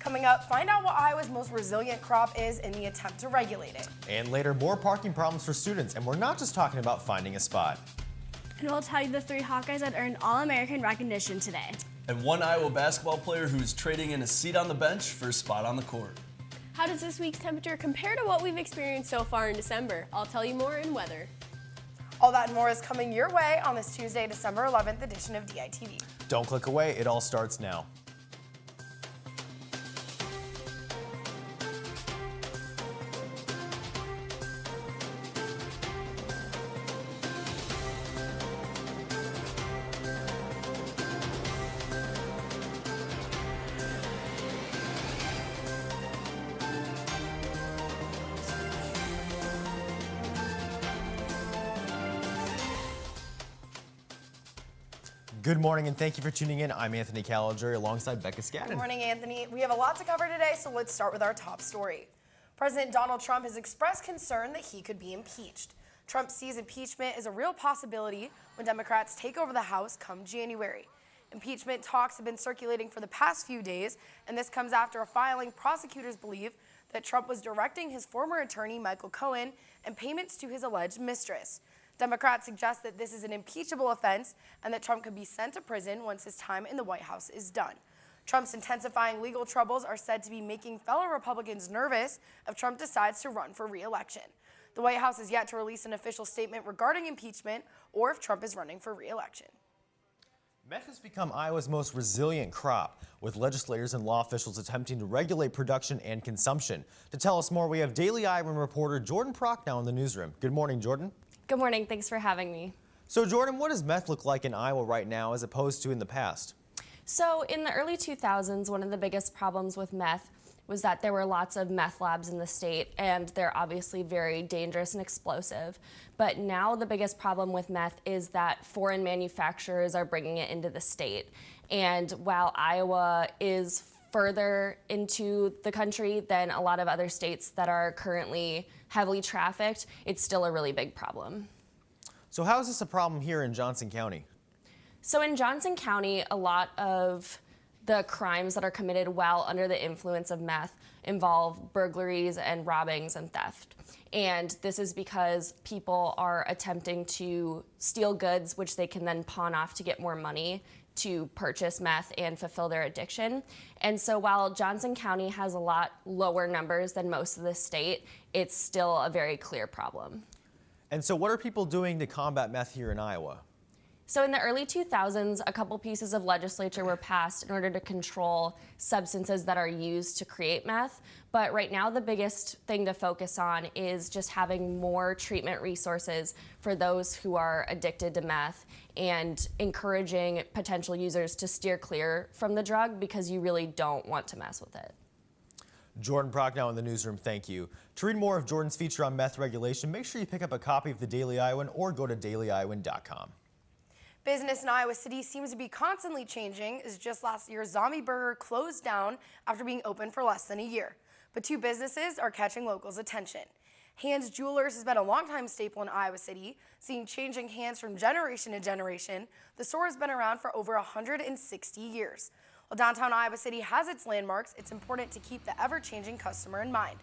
Coming up, find out what Iowa's most resilient crop is in the attempt to regulate it. And later, more parking problems for students, and we're not just talking about finding a spot. And we'll tell you the 3 Hawkeyes that earned All-American recognition today. And one Iowa basketball player who's trading in a seat on the bench for a spot on the court. How does this week's temperature compare to what we've experienced so far in December? I'll tell you more in weather. All that and more is coming your way on this Tuesday, December 11th edition of DITV. Don't click away, it all starts now. Good morning and thank you for tuning in. I'm Anthony Calliger alongside Becca Skadden. Good morning, Anthony. We have a lot to cover today, so let's start with our top story. President Donald Trump has expressed concern that he could be impeached. Trump sees impeachment as a real possibility when Democrats take over the House come January. Impeachment talks have been circulating for the past few days, and this comes after a filing prosecutors believe that Trump was directing his former attorney, Michael Cohen, and payments to his alleged mistress. Democrats suggest that this is an impeachable offense and that Trump could be sent to prison once his time in the White House is done. Trump's intensifying legal troubles are said to be making fellow Republicans nervous if Trump decides to run for re-election. The White House is yet to release an official statement regarding impeachment or if Trump is running for re-election. Meth has become Iowa's most resilient crop, with legislators and law officials attempting to regulate production and consumption. To tell us more, we have Daily Iowan reporter Jordan Prochnow in the newsroom. Good morning, Jordan. Good morning. Thanks for having me. So, Jordan, what does meth look like in Iowa right now as opposed to in the past? So in the early 2000s, one of the biggest problems with meth was that there were lots of meth labs in the state, and they're obviously very dangerous and explosive. But now the biggest problem with meth is that foreign manufacturers are bringing it into the state. And while Iowa is further into the country than a lot of other states that are currently heavily trafficked, it's still a really big problem. So how is this a problem here in Johnson County? So in Johnson County, a lot of the crimes that are committed while under the influence of meth involve burglaries and robbings and theft. And this is because people are attempting to steal goods, which they can then pawn off to get more money to purchase meth and fulfill their addiction. And so while Johnson County has a lot lower numbers than most of the state, it's still a very clear problem. And so what are people doing to combat meth here in Iowa? So in the early 2000s, a couple pieces of legislature were passed in order to control substances that are used to create meth. But right now, the biggest thing to focus on is just having more treatment resources for those who are addicted to meth and encouraging potential users to steer clear from the drug because you really don't want to mess with it. Jordan Prochnow in the newsroom, thank you. To read more of Jordan's feature on meth regulation, make sure you pick up a copy of the Daily Iowan or go to dailyiowan.com. Business in Iowa City seems to be constantly changing, as just last year, Zombie Burger closed down after being open for less than a year. But 2 businesses are catching locals' attention. Hands Jewelers has been a longtime staple in Iowa City, seeing changing hands from generation to generation. The store has been around for over 160 years. While downtown Iowa City has its landmarks, it's important to keep the ever-changing customer in mind.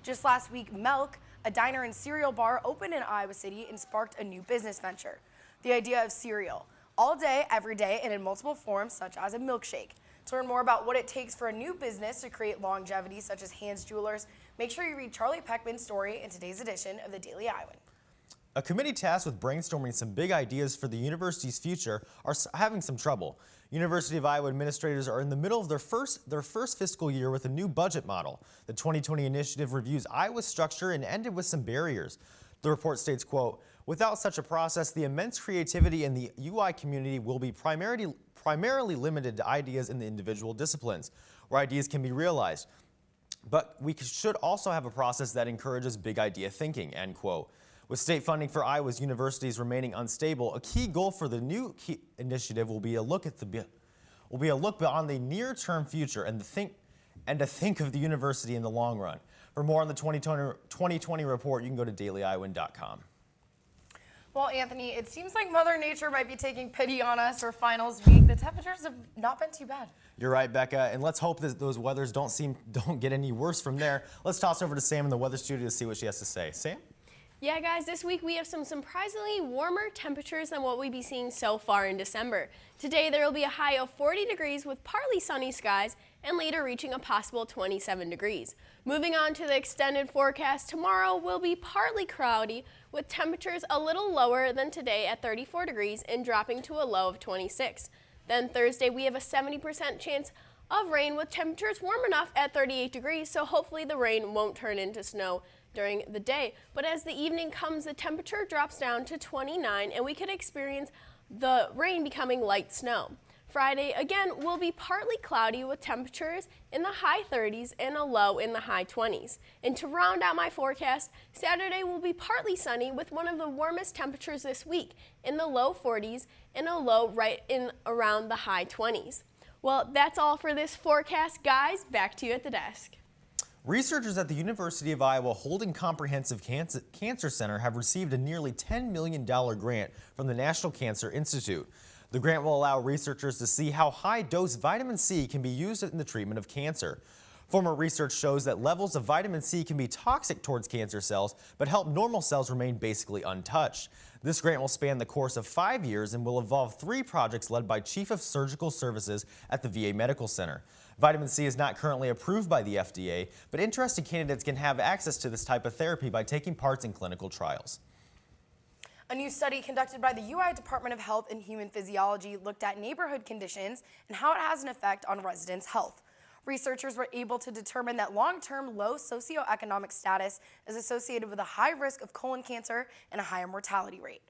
Just last week, Milk, a diner and cereal bar, opened in Iowa City and sparked a new business venture. The idea of cereal, all day, every day, and in multiple forms, such as a milkshake. To learn more about what it takes for a new business to create longevity, such as Hands Jewelers, make sure you read Charlie Peckman's story in today's edition of the Daily Iowan. A committee tasked with brainstorming some big ideas for the university's future are having some trouble. University of Iowa administrators are in the middle of their first fiscal year with a new budget model. The 2020 initiative reviews Iowa's structure and ended with some barriers. The report states, quote, "Without such a process, the immense creativity in the UI community will be primarily limited to ideas in the individual disciplines, where ideas can be realized. But we should also have a process that encourages big idea thinking," end quote. With state funding for Iowa's universities remaining unstable, a key goal for the new initiative will be a look beyond the near-term future and to think of the university in the long run. For more on the 2020 report, you can go to dailyiowan.com. Well, Anthony, it seems like Mother Nature might be taking pity on us for finals week. The temperatures have not been too bad. You're right, Becca, and let's hope that those weathers don't get any worse from there. Let's toss over to Sam in the weather studio to see what she has to say. Sam? Yeah, guys, this week we have some surprisingly warmer temperatures than what we'd be seeing so far in December. Today there will be a high of 40 degrees with partly sunny skies and later reaching a possible 27 degrees. Moving on to the extended forecast, tomorrow will be partly cloudy with temperatures a little lower than today at 34 degrees and dropping to a low of 26. Then Thursday we have a 70% chance of rain with temperatures warm enough at 38 degrees, so hopefully the rain won't turn into snow during the day. But as the evening comes, the temperature drops down to 29 and we could experience the rain becoming light snow. Friday, again, will be partly cloudy with temperatures in the high 30s and a low in the high 20s. And to round out my forecast, Saturday will be partly sunny with one of the warmest temperatures this week in the low 40s and a low right in around the high 20s. Well, that's all for this forecast. Guys, back to you at the desk. Researchers at the University of Iowa Holden Comprehensive Cancer Center have received a nearly $10 million grant from the National Cancer Institute. The grant will allow researchers to see how high-dose vitamin C can be used in the treatment of cancer. Former research shows that levels of vitamin C can be toxic towards cancer cells, but help normal cells remain basically untouched. This grant will span the course of 5 years and will involve 3 projects led by Chief of Surgical Services at the VA Medical Center. Vitamin C is not currently approved by the FDA, but interested candidates can have access to this type of therapy by taking part in clinical trials. A new study conducted by the UI Department of Health and Human Physiology looked at neighborhood conditions and how it has an effect on residents' health. Researchers were able to determine that long-term low socioeconomic status is associated with a high risk of colon cancer and a higher mortality rate.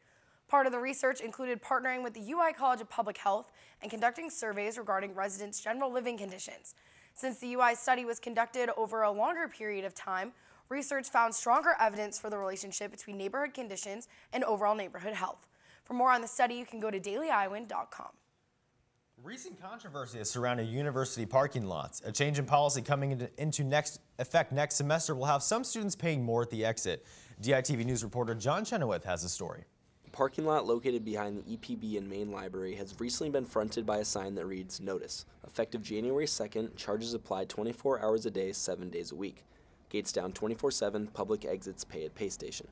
Part of the research included partnering with the UI College of Public Health and conducting surveys regarding residents' general living conditions. Since the UI study was conducted over a longer period of time, research found stronger evidence for the relationship between neighborhood conditions and overall neighborhood health. For more on the study, you can go to dailyiowan.com. Recent controversy is surrounding university parking lots. A change in policy coming into effect next semester will have some students paying more at the exit. DITV News reporter John Chenoweth has the story. The parking lot located behind the EPB and main library has recently been fronted by a sign that reads, "Notice. Effective January 2nd, charges apply 24 hours a day, 7 days a week. Gates down 24/7, public exits pay at pay station."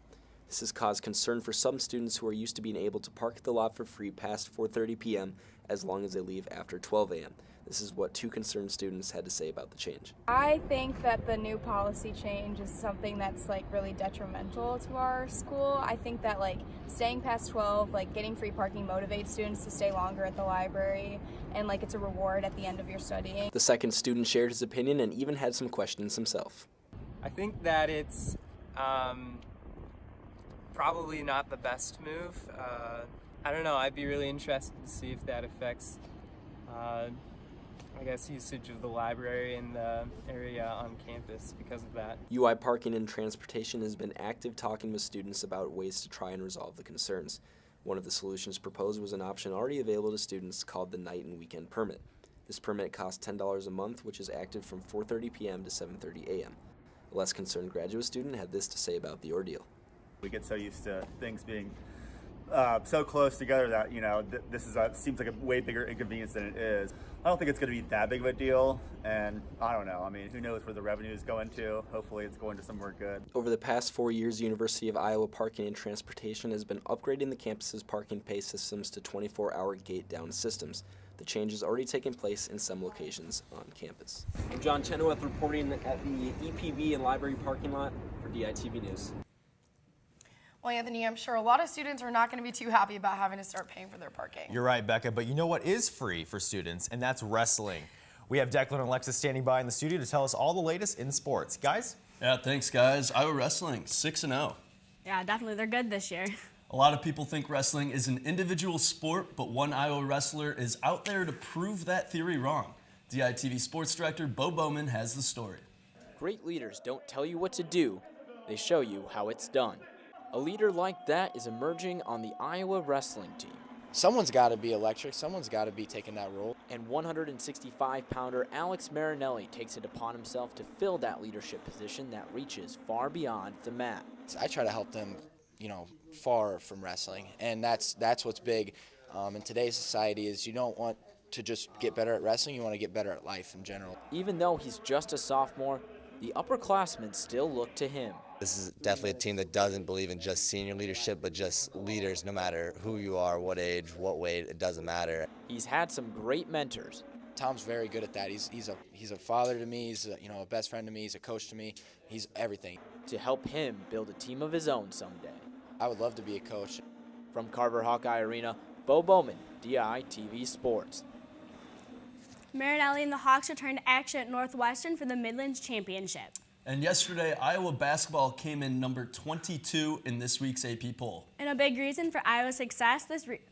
This has caused concern for some students who are used to being able to park at the lot for free past 4:30 p.m. as long as they leave after 12 a.m. This is what 2 concerned students had to say about the change. I think that the new policy change is something that's really detrimental to our school. I think that staying past 12, getting free parking motivates students to stay longer at the library, and it's a reward at the end of your studying. The second student shared his opinion and even had some questions himself. I think that it's probably not the best move. I don't know, I'd be really interested to see if that affects, usage of the library and the area on campus because of that. UI Parking and Transportation has been active talking with students about ways to try and resolve the concerns. One of the solutions proposed was an option already available to students called the night and weekend permit. This permit costs $10 a month, which is active from 4:30 p.m. to 7:30 a.m. A less concerned graduate student had this to say about the ordeal. We get so used to things being so close together that, this seems like a way bigger inconvenience than it is. I don't think it's going to be that big of a deal, and I don't know. I mean, who knows where the revenue is going to? Hopefully it's going to somewhere good. Over the past 4 years, the University of Iowa Parking and Transportation has been upgrading the campus's parking pay systems to 24-hour gate-down systems. The change has already taken place in some locations on campus. I'm John Chenoweth reporting at the EPB and library parking lot for DITV News. Well, Anthony, I'm sure a lot of students are not going to be too happy about having to start paying for their parking. You're right, Becca, but you know what is free for students, and that's wrestling. We have Declan and Alexis standing by in the studio to tell us all the latest in sports. Guys? Yeah, thanks, guys. Iowa Wrestling, 6-0. Yeah, definitely. They're good this year. A lot of people think wrestling is an individual sport, but one Iowa wrestler is out there to prove that theory wrong. DITV Sports Director Bo Bowman has the story. Great leaders don't tell you what to do, they show you how it's done. A leader like that is emerging on the Iowa wrestling team. Someone's got to be electric. Someone's got to be taking that role. And 165-pounder Alex Marinelli takes it upon himself to fill that leadership position that reaches far beyond the mat. I try to help them, far from wrestling, and that's what's big in today's society. Is you don't want to just get better at wrestling, you want to get better at life in general. Even though he's just a sophomore, the upperclassmen still look to him. This is definitely a team that doesn't believe in just senior leadership, but just leaders, no matter who you are, what age, what weight, it doesn't matter. He's had some great mentors. Tom's very good at that. He's a father to me. He's a best friend to me. He's a coach to me. He's everything. To help him build a team of his own someday. I would love to be a coach. From Carver Hawkeye Arena, Bo Bowman, DITV Sports. Marinelli and the Hawks return to action at Northwestern for the Midlands Championship. And yesterday, Iowa basketball came in number 22 in this week's AP poll. And a big reason for Iowa's success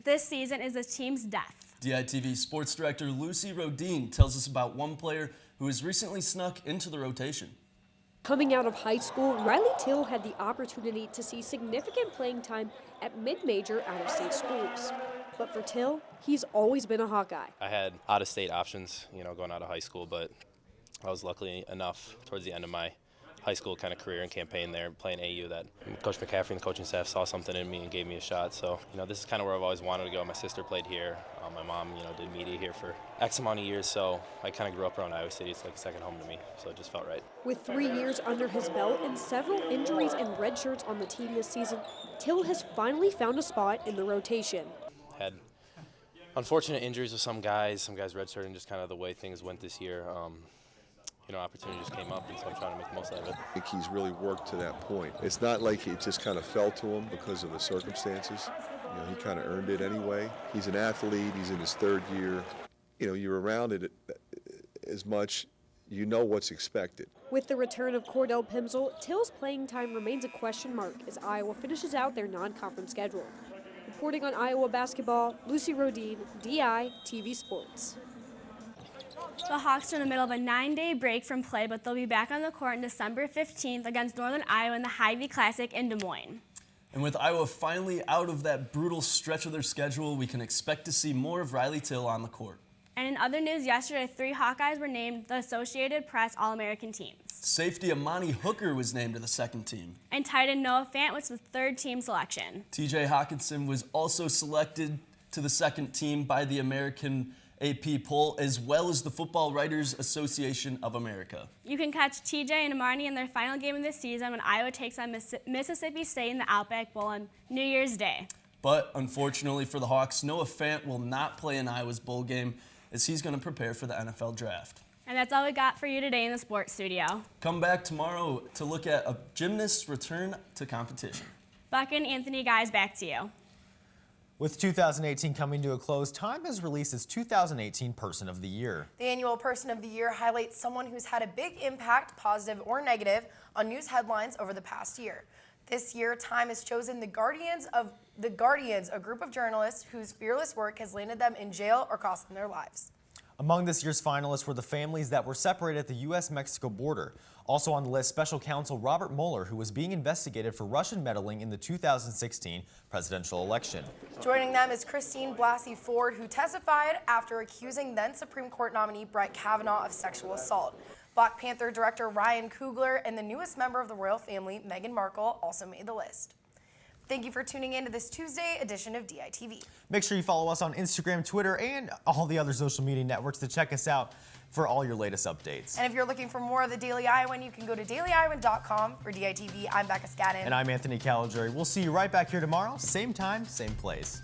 this season is the team's depth. DITV Sports Director Lucy Rodine tells us about one player who has recently snuck into the rotation. Coming out of high school, Riley Till had the opportunity to see significant playing time at mid-major out-of-state schools. But for Till, he's always been a Hawkeye. I had out-of-state options, going out of high school, but I was lucky enough towards the end of my high school kind of career and campaign there, playing AU, that Coach McCaffrey and the coaching staff saw something in me and gave me a shot. So, this is kind of where I've always wanted to go. My sister played here. My mom, did media here for X amount of years, so I kind of grew up around Iowa City. It's like a second home to me, so it just felt right. With 3 years under his belt and several injuries and red shirts on the team this season, Till has finally found a spot in the rotation. Had unfortunate injuries with some guys redshirted, and just kind of the way things went this year. Opportunity just came up, and so I'm trying to make the most out of it. I think he's really worked to that point. It's not like it just kind of fell to him because of the circumstances. He kind of earned it anyway. He's an athlete. He's in his third year. You're around it as much. You know what's expected. With the return of Cordell Pimsel, Till's playing time remains a question mark as Iowa finishes out their non-conference schedule. Reporting on Iowa basketball, Lucy Rodine, DITV Sports. The Hawks are in the middle of a 9-day break from play, but they'll be back on the court on December 15th against Northern Iowa in the Hy-Vee Classic in Des Moines. And with Iowa finally out of that brutal stretch of their schedule, we can expect to see more of Riley Till on the court. And in other news, yesterday, 3 Hawkeyes were named the Associated Press All-American teams. Safety Amani Hooker was named to the second team. And tight end Noah Fant was the third team selection. TJ Hawkinson was also selected to the second team by the American AP poll, as well as the Football Writers Association of America. You can catch TJ and Amani in their final game of the season when Iowa takes on Mississippi State in the Outback Bowl on New Year's Day. But unfortunately for the Hawks, Noah Fant will not play in Iowa's bowl game, as he's going to prepare for the NFL draft. And that's all we got for you today in the sports studio. Come back tomorrow to look at a gymnast's return to competition. Buck and Anthony, guys, back to you. With 2018 coming to a close, Time has released its 2018 Person of the Year. The annual Person of the Year highlights someone who's had a big impact, positive or negative, on news headlines over the past year. This year, Time has chosen the Guardians, a group of journalists whose fearless work has landed them in jail or cost them their lives. Among this year's finalists were the families that were separated at the U.S.-Mexico border. Also on the list, special counsel Robert Mueller, who was being investigated for Russian meddling in the 2016 presidential election. Joining them is Christine Blasey Ford, who testified after accusing then Supreme Court nominee Brett Kavanaugh of sexual assault. Black Panther director Ryan Coogler and the newest member of the royal family, Meghan Markle, also made the list. Thank you for tuning in to this Tuesday edition of DITV. Make sure you follow us on Instagram, Twitter, and all the other social media networks to check us out for all your latest updates. And if you're looking for more of the Daily Iowan, you can go to dailyiowans.com. For DITV, I'm Becca Scadden. And I'm Anthony Caligari. We'll see you right back here tomorrow, same time, same place.